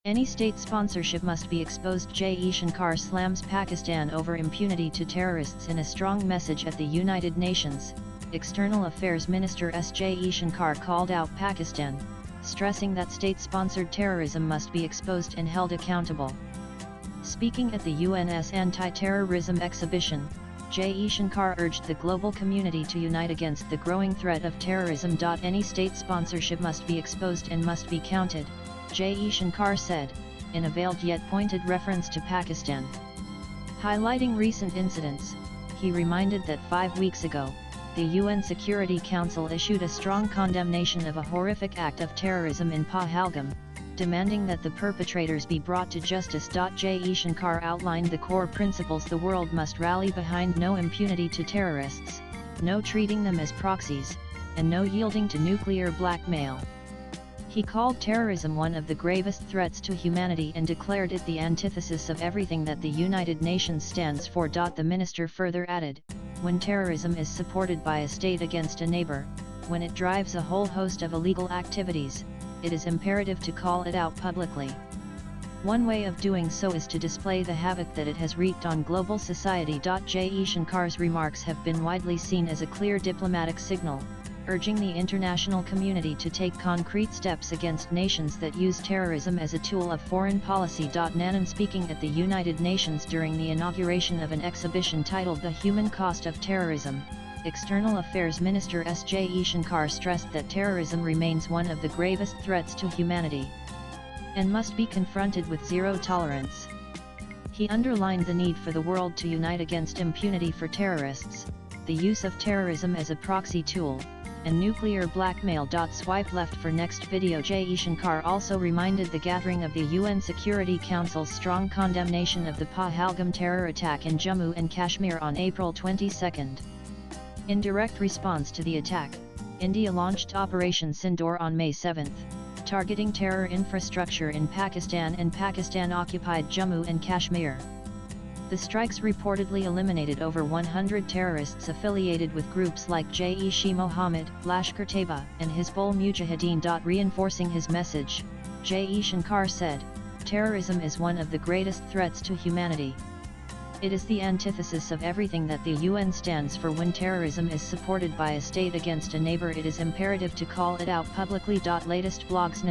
Any state sponsorship must be exposed. Jaishankar slams Pakistan over impunity to terrorists in a strong message at the United Nations. External Affairs Minister S. Jaishankar called out Pakistan, stressing that state-sponsored terrorism must be exposed and held accountable. Speaking at the UN's anti-terrorism exhibition, Jaishankar urged the global community to unite against the growing threat of terrorism. Any state sponsorship must be exposed and must be counted, Jaishankar said, in a veiled yet pointed reference to Pakistan. Highlighting recent incidents, he reminded that 5 weeks ago, the UN Security Council issued a strong condemnation of a horrific act of terrorism in Pahalgam, demanding that the perpetrators be brought to justice. Jaishankar outlined the core principles the world must rally behind: no impunity to terrorists, no treating them as proxies, and no yielding to nuclear blackmail. He called terrorism one of the gravest threats to humanity and declared it the antithesis of everything that the United Nations stands for. The minister further added, when terrorism is supported by a state against a neighbor, when it drives a whole host of illegal activities, it is imperative to call it out publicly. One way of doing so is to display the havoc that it has wreaked on global society. Jaishankar's remarks have been widely seen as a clear diplomatic signal, urging the international community to take concrete steps against nations that use terrorism as a tool of foreign policy. Nanan speaking at the United Nations during the inauguration of an exhibition titled The Human Cost of Terrorism, External Affairs Minister S. Jaishankar stressed that terrorism remains one of the gravest threats to humanity and must be confronted with zero tolerance. He underlined the need for the world to unite against impunity for terrorists, the use of terrorism as a proxy tool, and nuclear blackmail. Swipe left for next video. Jaishankar also reminded the gathering of the UN Security Council's strong condemnation of the Pahalgam terror attack in Jammu and Kashmir on April 22. In direct response to the attack, India launched Operation Sindoor on May 7, targeting terror infrastructure in Pakistan and Pakistan-occupied Jammu and Kashmir. The strikes reportedly eliminated over 100 terrorists affiliated with groups like Jaish-e-Mohammed, Lashkar-Taiba, and Hizbul Mujahideen. Reinforcing his message, Jaishankar said, terrorism is one of the greatest threats to humanity. It is the antithesis of everything that the UN stands for. When terrorism is supported by a state against a neighbor, it is imperative to call it out publicly. Latest blogs.